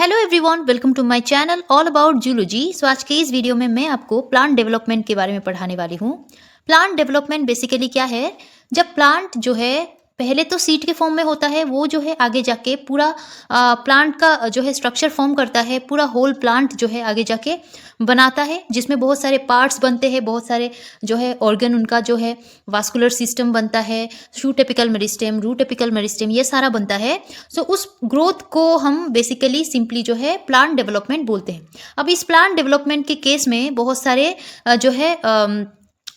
Hello everyone, welcome to my channel all about zoology. So आज के इस video में मैं आपको प्लांट डेवलपमेंट के बारे में पढ़ाने वाली हूँ। प्लांट डेवलपमेंट बेसिकली क्या है, जब प्लांट जो है पहले तो सीड के फॉर्म में होता है, वो जो है आगे जाके पूरा प्लांट का जो है स्ट्रक्चर फॉर्म करता है, पूरा होल प्लांट जो है आगे जाके बनाता है, जिसमें बहुत सारे पार्ट्स बनते हैं, बहुत सारे जो है ऑर्गन उनका जो है वास्कुलर सिस्टम बनता है, shoot apical meristem, root apical meristem, ये सारा बनता है। सो उस ग्रोथ को हम बेसिकली सिंपली जो है प्लांट डेवलपमेंट बोलते हैं। अब इस प्लांट डेवलपमेंट के केस में बहुत सारे जो है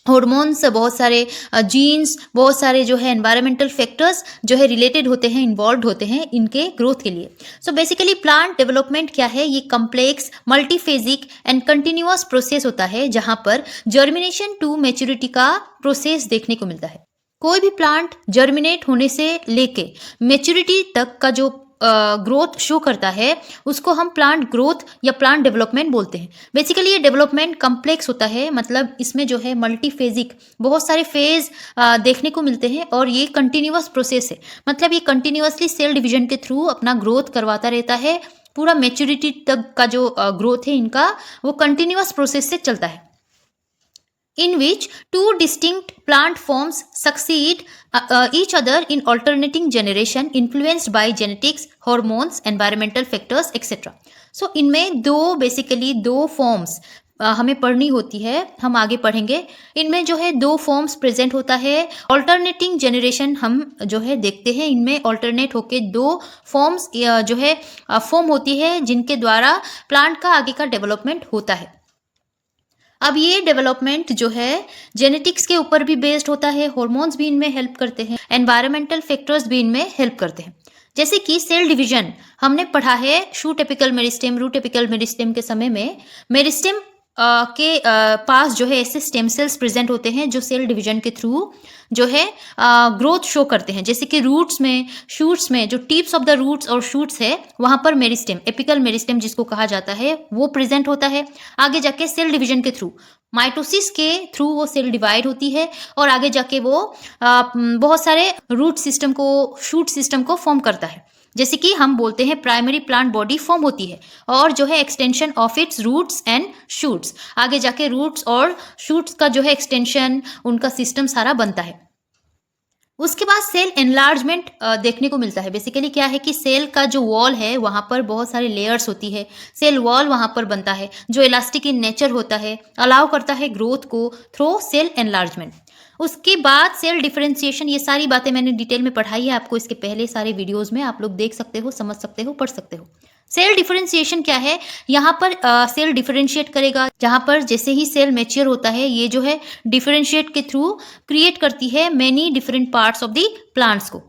हॉर्मोन्स, बहुत सारे जीन्स, बहुत सारे जो है एनवायरमेंटल फैक्टर्स जो है रिलेटेड होते हैं, इन्वॉल्व होते हैं इनके ग्रोथ के लिए। सो बेसिकली प्लांट डेवलपमेंट क्या है, ये कम्प्लेक्स मल्टीफेजिक एंड कंटिन्यूअस प्रोसेस होता है, जहां पर जर्मिनेशन टू मैच्योरिटी का प्रोसेस देखने को मिलता है। कोई भी प्लांट जर्मिनेट होने से लेके मैच्योरिटी तक का जो ग्रोथ शो करता है, उसको हम प्लांट ग्रोथ या प्लांट डेवलपमेंट बोलते हैं। बेसिकली ये डेवलपमेंट कम्प्लेक्स होता है, मतलब इसमें जो है मल्टीफेजिक बहुत सारे फेज देखने को मिलते हैं, और ये कंटिन्यूअस प्रोसेस है, मतलब ये कंटिन्यूअसली सेल डिवीजन के थ्रू अपना ग्रोथ करवाता रहता है। पूरा मैच्योरिटी तक का जो ग्रोथ है इनका, वो कंटिन्यूअस प्रोसेस से चलता है, in which two distinct plant forms succeed each other in alternating generation influenced by genetics, hormones, environmental factors, etc. So इनमें बेसिकली दो फॉर्म्स हमें पढ़नी होती है, हम आगे पढ़ेंगे। इनमें जो है दो फॉर्म्स प्रेजेंट होता है। ऑल्टरनेटिंग जनरेशन हम जो है देखते हैं, इनमें ऑल्टरनेट होके दो फॉर्म्स जो है फॉर्म होती है, जिनके द्वारा प्लांट का आगे का डेवलपमेंट होता है। अब ये डेवलपमेंट जो है जेनेटिक्स के ऊपर भी बेस्ड होता है, हॉर्मोन्स भी इनमें हेल्प करते हैं, एनवायरमेंटल फैक्टर्स भी इनमें हेल्प करते हैं। जैसे कि सेल डिवीजन हमने पढ़ा है shoot apical meristem, root apical meristem के समय में मेरिस्टेम के पास जो है ऐसे स्टेम सेल्स प्रेजेंट होते हैं जो सेल डिवीजन के थ्रू जो है ग्रोथ शो करते हैं। जैसे कि रूट्स में, शूट्स में, जो टिप्स ऑफ द रूट्स और शूट्स है, वहां पर मेरिस्टेम, एपिकल मेरिस्टेम जिसको कहा जाता है, वो प्रेजेंट होता है। आगे जाके सेल डिवीजन के थ्रू, माइटोसिस के थ्रू वो सेल डिवाइड होती है, और आगे जाके वो बहुत सारे रूट सिस्टम को, शूट सिस्टम को फॉर्म करता है। जैसे कि हम बोलते हैं प्राइमरी प्लांट बॉडी फॉर्म होती है, और जो है extension of its roots and shoots, आगे जाके रूट्स और शूट्स का जो है एक्सटेंशन, उनका सिस्टम सारा बनता है। उसके बाद सेल एनलार्जमेंट देखने को मिलता है। बेसिकली क्या है कि सेल का जो वॉल है, वहाँ पर बहुत सारे लेयर्स होती है, सेल वॉल वहाँ पर बनता है, जो इलास्टिक इन नेचर होता है, अलाउ करता है ग्रोथ को थ्रू सेल एनलार्जमेंट। उसके बाद सेल डिफरेंशिएशन, ये सारी बातें मैंने डिटेल में पढ़ाई है आपको इसके पहले सारे वीडियोस में, आप लोग देख सकते हो, समझ सकते हो, पढ़ सकते हो। सेल डिफरेंशिएशन क्या है, यहाँ पर सेल डिफरेंशिएट करेगा, जहाँ पर जैसे ही सेल मैच्योर होता है, ये जो है डिफरेंशिएट के थ्रू क्रिएट करती है many different parts of the plants को।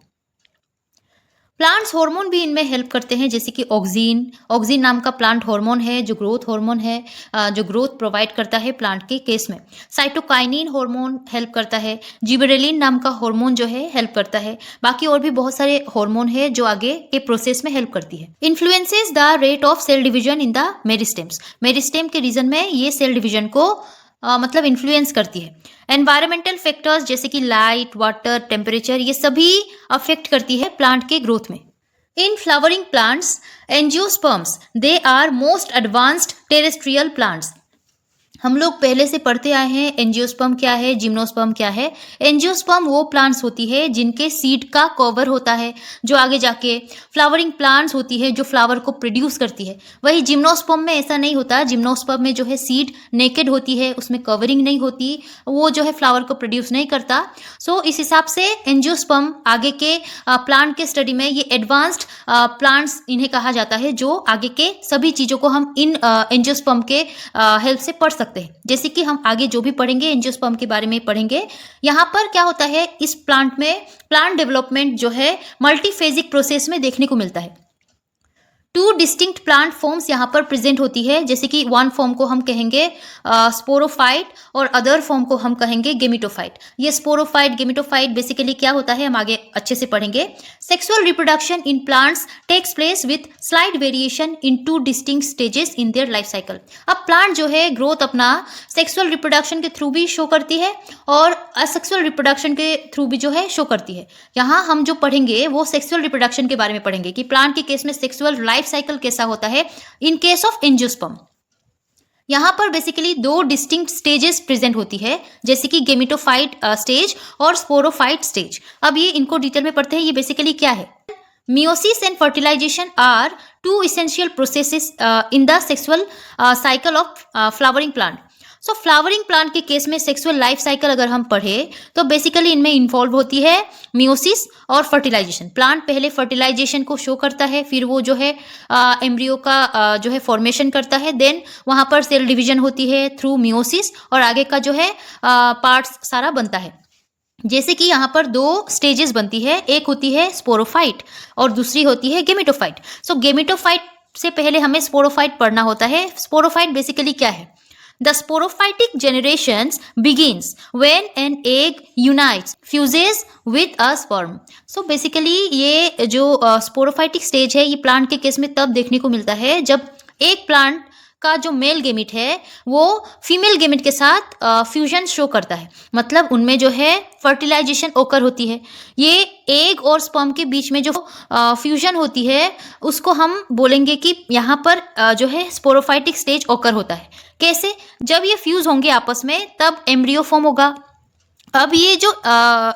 प्लांट्स हार्मोन भी इनमें हेल्प करते हैं, जैसे कि ऑक्सिन नाम का प्लांट हार्मोन है, जो ग्रोथ हार्मोन है, जो ग्रोथ प्रोवाइड करता है प्लांट के केस में। साइटोकाइनिन हार्मोन हेल्प करता है, जिबरेलिन नाम का हार्मोन जो है हेल्प करता है। बाकी और भी बहुत सारे हार्मोन है जो आगे के प्रोसेस में हेल्प करती है। Influences the rate of cell division in the meristems, meristem के रीजन में ये सेल डिवीजन को मतलब इन्फ्लुएंस करती है। एनवायरमेंटल फैक्टर्स जैसे कि लाइट, वाटर, टेम्परेचर, ये सभी अफेक्ट करती है प्लांट के ग्रोथ में। In flowering plants, angiosperms, they are most advanced terrestrial plants. हम लोग पहले से पढ़ते आए हैं एंजियोस्पर्म क्या है, जिम्नोस्पर्म क्या है। एंजियोस्पर्म वो प्लांट्स होती है जिनके सीड का कवर होता है, जो आगे जाके फ्लावरिंग प्लांट्स होती है, जो फ्लावर को प्रोड्यूस करती है। वही जिम्नोस्पर्म में ऐसा नहीं होता, जिम्नोस्पर्म में जो है सीड नेकेड होती है, उसमें कवरिंग नहीं होती, वो जो है फ्लावर को प्रोड्यूस नहीं करता। सो इस हिसाब से एंजियोस्पर्म आगे के प्लांट के स्टडी में ये एडवांस्ड प्लांट्स इन्हें कहा जाता है, जो आगे के सभी चीज़ों को हम इन एंजियोस्पर्म के हेल्प से पढ़ सकते हैं। जैसे कि हम आगे जो भी पढ़ेंगे एंजियोस्पर्म के बारे में पढ़ेंगे। यहाँ पर क्या होता है, इस प्लांट में प्लांट डेवलपमेंट जो है मल्टीफेजिक प्रोसेस में देखने को मिलता है। टू डिस्टिंक्ट प्लांट फॉर्म्स यहाँ पर प्रेजेंट होती है, जैसे कि वन फॉर्म को हम कहेंगे स्पोरोफाइट, और अदर फॉर्म को हम कहेंगे गेमिटोफाइट। ये स्पोरोफाइट, गेमिटोफाइट बेसिकली क्या होता है, हम आगे अच्छे से पढ़ेंगे। Sexual reproduction in plants takes place with slight variation in two distinct stages in their life cycle. अब प्लांट जो है ग्रोथ अपना सेक्सुअल रिप्रोडक्शन के थ्रू भी शो करती है, और असेक्सुअल रिप्रोडक्शन के थ्रू भी जो है शो करती है। यहाँ हम जो पढ़ेंगे वो सेक्सुअल रिप्रोडक्शन के बारे में पढ़ेंगे कि प्लांट के केस में सेक्सुअल लाइफ साइकिल कैसा होता है इन केस ऑफ एंजियोस्पर्म। यहाँ पर बेसिकली दो डिस्टिंक्ट स्टेजेस प्रेजेंट होती है, जैसे कि गेमिटोफाइट स्टेज और स्पोरोफाइट स्टेज। अब ये इनको डिटेल में पढ़ते हैं, ये बेसिकली क्या है। Meiosis and fertilization are two essential processes in the sexual cycle of flowering plant. So flowering plant के केस में सेक्सुअल लाइफ साइकिल अगर हम पढ़े तो बेसिकली इनमें इन्वॉल्व होती है मियोसिस और फर्टिलाइजेशन। प्लांट पहले फर्टिलाइजेशन को शो करता है, फिर वो जो है एम्ब्रियो का जो है फॉर्मेशन करता है, देन वहाँ पर सेल डिवीजन होती है थ्रू मियोसिस और आगे का जो है पार्ट्स सारा बनता है। जैसे कि यहाँ पर दो स्टेजेस बनती है, एक होती है स्पोरोफाइट और दूसरी होती है गेमिटोफाइट। सो गेमिटोफाइट से पहले हमें स्पोरोफाइट पढ़ना होता है। स्पोरोफाइट बेसिकली क्या है। The sporophytic generations begins when an egg unites, fuses with a sperm. So basically ये जो स्पोरोफाइटिक स्टेज है ये प्लांट के केस में तब देखने को मिलता है जब एक प्लांट का जो मेल गेमिट है वो फीमेल गेमिट के साथ फ्यूजन शो करता है, मतलब उनमें जो है फर्टिलाइजेशन ओकर होती है। ये एग और स्पर्म के बीच में जो फ्यूजन होती है उसको हम बोलेंगे कि यहाँ पर जो है स्पोरोफाइटिक स्टेज ओकर होता है। कैसे, जब ये फ्यूज होंगे आपस में तब एम्ब्रियो फॉर्म होगा। अब ये जो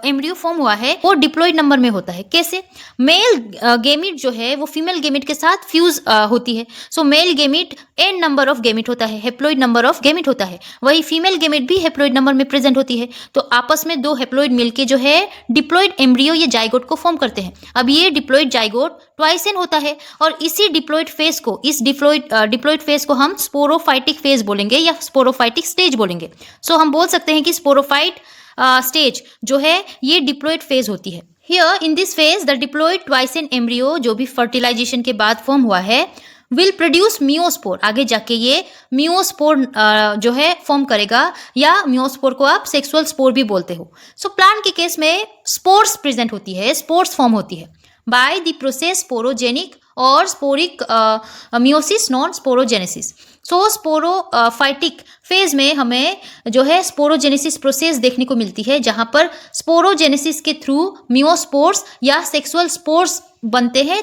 एम्ब्रियो फॉर्म हुआ है वो डिप्लॉइड नंबर में होता है। कैसे, मेल गेमिट जो है वो फीमेल गेमिट के साथ फ्यूज होती है। So male gamete n number of gamete होता है, हेप्लॉइड नंबर ऑफ गेमिट होता है, वही फीमेल गेमिट भी हेप्लॉइड नंबर में प्रेजेंट होती है। तो आपस में दो हेप्लॉइड मिलके जो है डिप्लॉइड एम्ब्रियो या जाइगोट को फॉर्म करते हैं। अब ये डिप्लॉइड जाइगोट ट्वाइस एन होता है और इसी डिप्लॉइड फेज को, इस डिप्लॉइड फेज को हम स्पोरोफाइटिक फेज बोलेंगे या स्पोरोफाइटिक स्टेज बोलेंगे। सो हम बोल सकते हैं कि स्पोरोफाइट स्टेज जो है ये डिप्लॉइड फेज होती है। Here in this phase the diploid twice n embryo जो भी फर्टिलाइजेशन के बाद फॉर्म हुआ है विल प्रोड्यूस मियोस्पोर। आगे जाके ये मियोस्पोर जो है फॉर्म करेगा, या मियोस्पोर को आप सेक्सुअल स्पोर भी बोलते हो। सो प्लांट के केस में स्पोर्स प्रेजेंट होती है, स्पोर्स फॉर्म होती है बाय द प्रोसेस स्पोरोजेनिक और स्पोरिक मियोसिस नॉन स्पोरोजेनेसिस। सो स्पोरोफाइटिक फेज में हमें जो है स्पोरोजेनेसिस प्रोसेस देखने को मिलती है, जहां पर स्पोरोजेनेसिस के थ्रू मियोस्पोर्स या सेक्सुअल स्पोर्स बनते हैं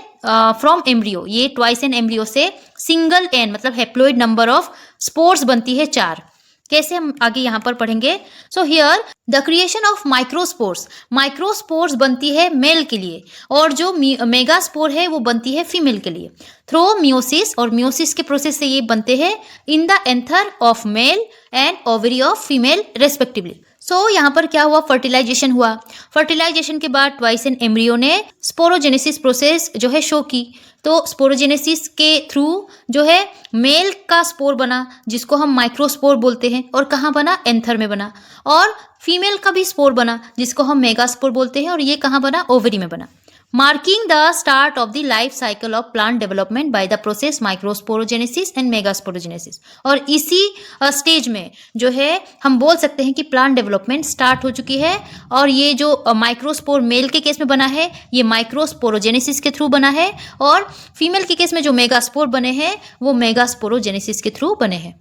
फ्रॉम एम्ब्रियो। ये ट्वाइस एन एम्ब्रियो से सिंगल एन मतलब हेप्लॉइड नंबर ऑफ स्पोर्स बनती है 4। कैसे, हम आगे यहाँ पर पढ़ेंगे। So here the creation of microspores, microspores बनती है मेल के लिए और जो मेगास्पोर है वो बनती है फीमेल के लिए थ्रू मियोसिस, और मियोसिस के प्रोसेस से ये बनते हैं in the anther of male and ovary of female respectively. So यहाँ पर क्या हुआ, फर्टिलाइजेशन हुआ। फर्टिलाइजेशन के बाद ट्वाइस एन एम्ब्रियो ने स्पोरोजेनेसिस प्रोसेस जो है शो की। तो स्पोरोजेनेसिस के थ्रू जो है मेल का स्पोर बना जिसको हम माइक्रोस्पोर बोलते हैं, और कहाँ बना, एंथर में बना। और फीमेल का भी स्पोर बना जिसको हम मेगास्पोर बोलते हैं, और ये कहाँ बना, ओवरी में बना। Marking the start of the life cycle of plant development by the process microsporogenesis and megasporogenesis. और इसी स्टेज में जो है हम बोल सकते हैं कि प्लांट डेवलपमेंट स्टार्ट हो चुकी है। और ये जो माइक्रोस्पोर मेल के केस में बना है ये माइक्रोस्पोरोजेनेसिस के थ्रू बना है, और फीमेल के केस में जो मेगास्पोर बने हैं वो मेगास्पोरोजेनेसिस के थ्रू बने हैं।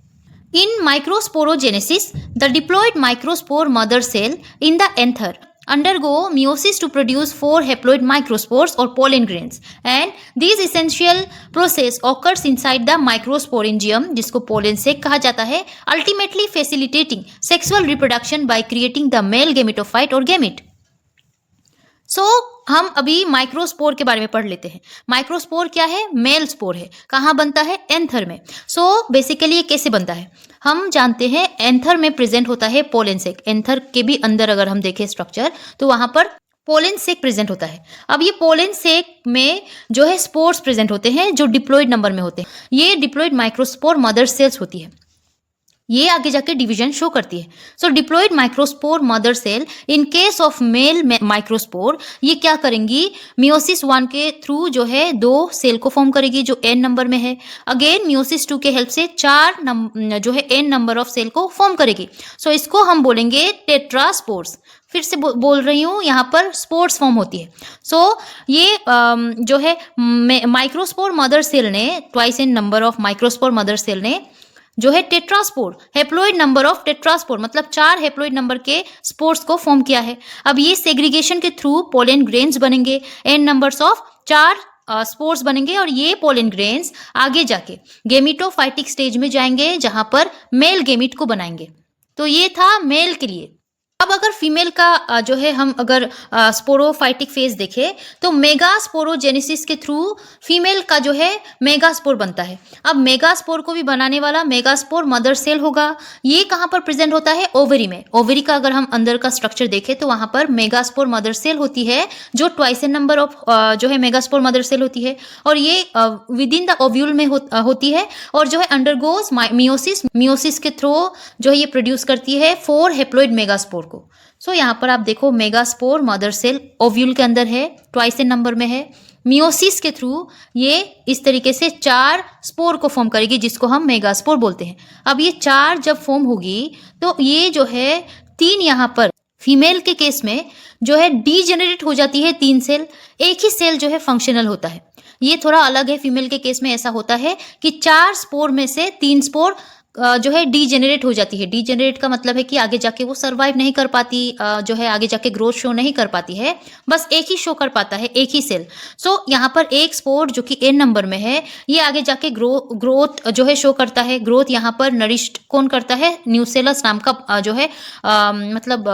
In microsporogenesis, the diploid microspore mother cell in the anther undergo meiosis to produce 4 haploid microspores or pollen grains, and this essential process occurs inside the microsporangium जिसको pollen sac कहा जाता है, ultimately facilitating sexual reproduction by creating the male gametophyte or gamete। सो हम अभी microspore के बारे में पढ़ लेते हैं। माइक्रोस्पोर क्या है, मेल स्पोर है। कहाँ बनता है, एंथर में। सो बेसिकली ये कैसे बनता है, हम जानते हैं एंथर में प्रेजेंट होता है पोलन सेक। एंथर के भी अंदर अगर हम देखें स्ट्रक्चर तो वहाँ पर पोलन सेक प्रेजेंट होता है। अब ये पोलन सेक में जो है स्पोर्स प्रेजेंट होते हैं जो डिप्लॉइड नंबर में होते हैं। ये डिप्लॉइड माइक्रोस्पोर मदर सेल्स होती है, ये आगे जाके डिवीजन शो करती है। So diploid microspore mother cell in case of male microspore ये क्या करेंगी, मियोसिस 1 के थ्रू जो है 2 सेल को फॉर्म करेगी जो n नंबर में है। अगेन मियोसिस 2 के हेल्प से 4 जो है n नंबर ऑफ सेल को फॉर्म करेगी। सो इसको हम बोलेंगे टेट्रास्पोर्स। फिर से बोल रही हूँ, यहाँ पर स्पोर्स फॉर्म होती है। सो ये जो है माइक्रोस्पोर मदर सेल ने, twice n number of microspore mother cell ने जो है tetraspore, haploid number of tetraspore, मतलब 4 हैप्लॉइड नंबर के स्पोर्स को फॉर्म किया है। अब ये सेग्रीगेशन के थ्रू पोलन ग्रेन्स बनेंगे, n नंबर्स ऑफ 4 स्पोर्स बनेंगे और ये पोलन ग्रेन्स आगे जाके गेमिटोफाइटिक स्टेज में जाएंगे जहां पर मेल गेमिट को बनाएंगे। तो ये था मेल के लिए। अब अगर फीमेल का जो है हम अगर स्पोरोफाइटिक फेज देखें तो मेगा स्पोरोजेनेसिस के थ्रू फीमेल का जो है मेगा स्पोर बनता है। अब मेगा स्पोर को भी बनाने वाला मेगा स्पोर मदर सेल होगा। ये कहाँ पर प्रेजेंट होता है? ओवरी में। ओवरी का अगर हम अंदर का स्ट्रक्चर देखें तो वहां पर मेगा स्पोर मदर सेल होती है जो ट्वाइस एन नंबर ऑफ जो है मेगा स्पोर मदर सेल होती है और ये विद इन द ओव्यूल में होती है और जो है अंडरगोज मियोसिस। मियोसिस के थ्रू जो है ये प्रोड्यूस करती है 4 हेप्लॉइड मेगास्पोर को। सो यहाँ पर आप देखो मेगास्पोर मदर सेल ओव्यूल के अंदर है, ट्वाइस एन नंबर में है। मियोसिस के थ्रू ये इस तरीके से 4 स्पोर को फॉर्म करेगी जिसको हम मेगास्पोर बोलते हैं। अब ये 4 जब फॉर्म होगी तो ये जो है 3 यहाँ पर फीमेल के केस में जो है डीजेनरेट हो जाती है 3 सेल, एक ही सेल जो है फंक्शनल होता है। ये थोड़ा अलग है, फीमेल के केस में ऐसा होता है कि 4 स्पोर में से 3 स्पोर जो है डीजेनरेट हो जाती है। डीजेनरेट का मतलब है कि आगे जाके वो सर्वाइव नहीं कर पाती, जो है आगे जाके ग्रोथ शो नहीं कर पाती है, बस एक ही शो कर पाता है, एक ही सेल। सो यहाँ पर एक स्पोर जो कि एन नंबर में है ये आगे जाके ग्रोथ जो है शो करता है। ग्रोथ यहाँ पर नरिश्ड कौन करता है? न्यूसेलस नाम का जो है मतलब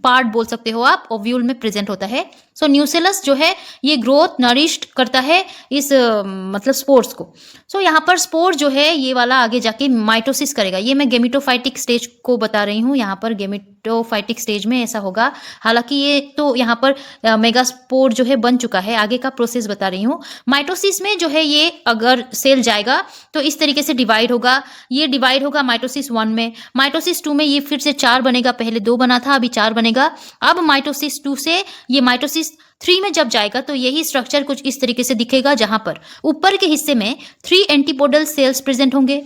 पार्ट बोल सकते हो आप, ओव्यूल में प्रेजेंट होता है। सो न्यूसेलस जो है ये ग्रोथ नरिश्ड करता है इस मतलब स्पोर्स को। सो यहाँ पर स्पोर जो है ये वाला आगे जाके माइटोसिस करेगा। ये मैं गेमिटोफाइटिक स्टेज को बता रही हूँ, यहाँ पर गेमिटोफाइटिक स्टेज में ऐसा होगा। हालांकि ये तो यहाँ पर मेगास्पोर जो है बन चुका है, आगे का प्रोसेस बता रही हूँ। माइटोसिस में जो है ये अगर सेल जाएगा तो इस तरीके से डिवाइड होगा। ये डिवाइड होगा माइटोसिस 1 में, माइटोसिस 2 में ये फिर से 4 बनेगा, पहले 2 बना था अभी 4 बनेगा। अब माइटोसिस 2 से ये माइटोसिस 3 में जब जाएगा तो यही स्ट्रक्चर कुछ इस तरीके से दिखेगा जहां पर ऊपर के हिस्से में 3 एंटीपोडल सेल्स प्रेजेंट होंगे,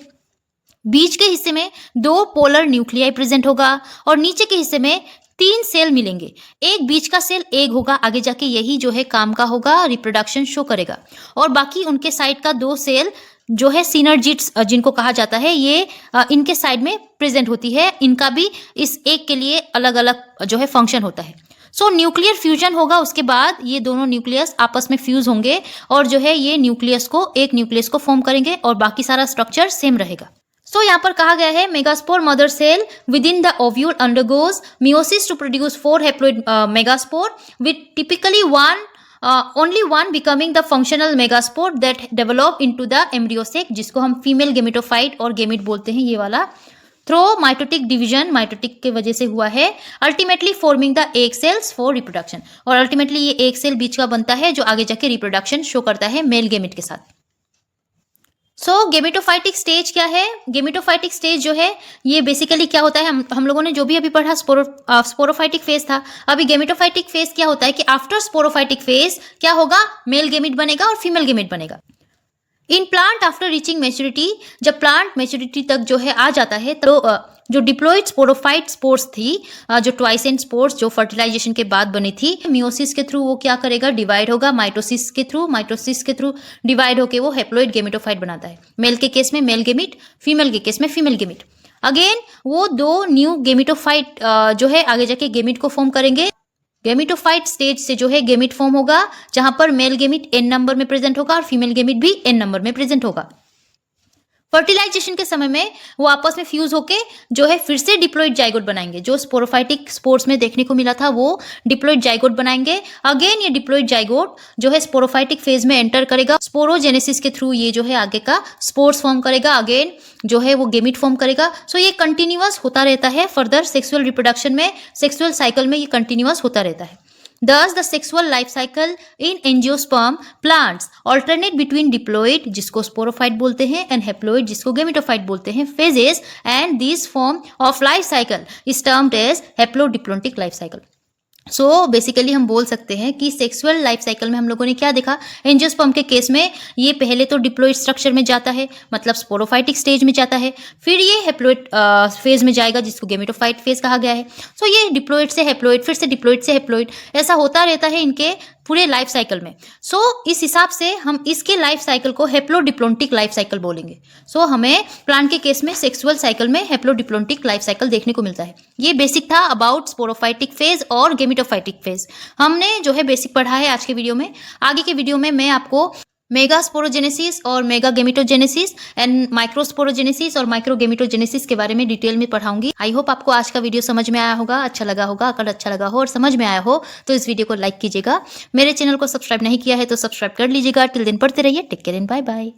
बीच के हिस्से में 2 पोलर न्यूक्लियाई प्रेजेंट होगा और नीचे के हिस्से में 3 सेल मिलेंगे। एक बीच का सेल एग होगा, आगे जाके यही जो है काम का होगा, रिप्रोडक्शन शो करेगा। और बाकी उनके साइड का 2 सेल जो है सिनर्जिट्स जिनको कहा जाता है, ये इनके साइड में प्रेजेंट होती है। इनका भी इस एक के लिए अलग अलग जो है फंक्शन होता है। सो न्यूक्लियर फ्यूजन होगा, उसके बाद ये दोनों न्यूक्लियस आपस में फ्यूज होंगे और जो है ये न्यूक्लियस को एक न्यूक्लियस को फॉर्म करेंगे और बाकी सारा स्ट्रक्चर सेम रहेगा। सो यहाँ पर कहा गया है megaspore mother cell within the ovule undergoes meiosis to produce 4 haploid megaspore with typically only one becoming the functional megaspore that develop into the embryo sac, जिसको हम फीमेल गेमिटोफाइट और gamete बोलते हैं। ये वाला थ्रो माइटोटिक डिवीजन, माइटोटिक के वजह से हुआ है, ultimately forming the egg cells for reproduction. और अल्टीमेटली ये एक सेल बीच का बनता है जो आगे जाके रिप्रोडक्शन शो करता है मेल गेमिट के साथ। सो गेमिटोफाइटिक स्टेज क्या है? गेमिटोफाइटिक स्टेज जो है ये बेसिकली क्या होता है, हम लोगों ने जो भी अभी पढ़ा स्पोरोफाइटिक फेज था। अभी गेमिटोफाइटिक फेज क्या होता है कि आफ्टर स्पोरोफाइटिक फेज क्या होगा? मेल गेमिट बनेगा और फीमेल गेमिट बनेगा। In plant after reaching maturity, जब प्लांट मैच्योरिटी तक जो है आ जाता है तो जो डिप्लॉइड स्पोरोफाइट स्पोर्स थी, जो ट्वाइस एन स्पोर्स जो फर्टिलाइजेशन के बाद बनी थी, मियोसिस के थ्रू वो क्या करेगा? डिवाइड होगा माइटोसिस के थ्रू डिवाइड होके वो हेप्लॉइड गेमिटोफाइट बनाता है। मेल के केस में मेल गेमिट, फीमेल के केस में फीमेल गेमिट। अगेन वो 2 न्यू गेमिटोफाइट जो है आगे जाके गेमिट को फॉर्म करेंगे। गेमिटोफाइट स्टेज से जो है गेमिट फॉर्म होगा जहां पर मेल गेमिट n नंबर में प्रेजेंट होगा और फीमेल गेमिट भी n नंबर में प्रेजेंट होगा। फर्टिलाइजेशन के समय में वो आपस में फ्यूज होके जो है फिर से डिप्लॉइड जाइगोट बनाएंगे। जो स्पोरोफाइटिक स्पोर्स में देखने को मिला था वो डिप्लॉइड जाइगोट बनाएंगे। अगेन ये डिप्लॉइड जाइगोट जो है स्पोरोफाइटिक फेज में एंटर करेगा, स्पोरोजेनेसिस के थ्रू ये जो है आगे का स्पोर्स फॉर्म करेगा, अगेन जो है वो गेमिट फॉर्म करेगा। सो ये कंटिन्यूअस होता रहता है फर्दर सेक्सुअल रिप्रोडक्शन में, सेक्सुअल साइकिल में ये कंटिन्यूअस होता रहता है। Thus, the sexual life cycle in angiosperm plants alternate between diploid, जिसको स्पोरोफाइट बोलते हैं, and haploid, जिसको गेमिटोफाइट बोलते हैं, phases, and this form of life cycle is termed as haplodiploidic life cycle. So basically हम बोल सकते हैं कि सेक्सुअल लाइफ साइकिल में हम लोगों ने क्या देखा? एंजियोस्पर्म के केस में ये पहले तो डिप्लॉइड स्ट्रक्चर में जाता है, मतलब स्पोरोफाइटिक स्टेज में जाता है, फिर ये हेप्लॉइड फेज में जाएगा जिसको गेमिटोफाइट फेज कहा गया है। सो ये डिप्लॉइड से हेप्लॉइड, फिर से डिप्लॉइड से हेप्लॉइड, ऐसा होता रहता है इनके पूरे लाइफ साइकिल में। सो इस हिसाब से हम इसके लाइफ साइकिल को हेप्लोडिप्लोन्टिक लाइफ साइकिल बोलेंगे। सो हमें प्लांट के केस में सेक्सुअल साइकिल में हेप्लोडिप्लोन्टिक लाइफ साइकिल देखने को मिलता है। ये बेसिक था अबाउट स्पोरोफाइटिक फेज और गेमिटोफाइटिक फेज। हमने जो है बेसिक पढ़ा है आज के वीडियो में। आगे के वीडियो में मैं आपको मेगा स्पोरोजेनेसिस और मेगा गेमिटोजेनेसिस एंड माइक्रोस्पोरोजेनेसिस और माइक्रोगेमिटोजेनेसिस के बारे में डिटेल में पढ़ाऊंगी। आई होप आपको आज का वीडियो समझ में आया होगा, अच्छा लगा होगा। अगर अच्छा लगा हो और समझ में आया हो तो इस वीडियो को लाइक कीजिएगा। मेरे चैनल को सब्सक्राइब नहीं किया है तो सब्सक्राइब कर लीजिएगा। टिल दिन पढ़ते रहिए। Take care and bye bye.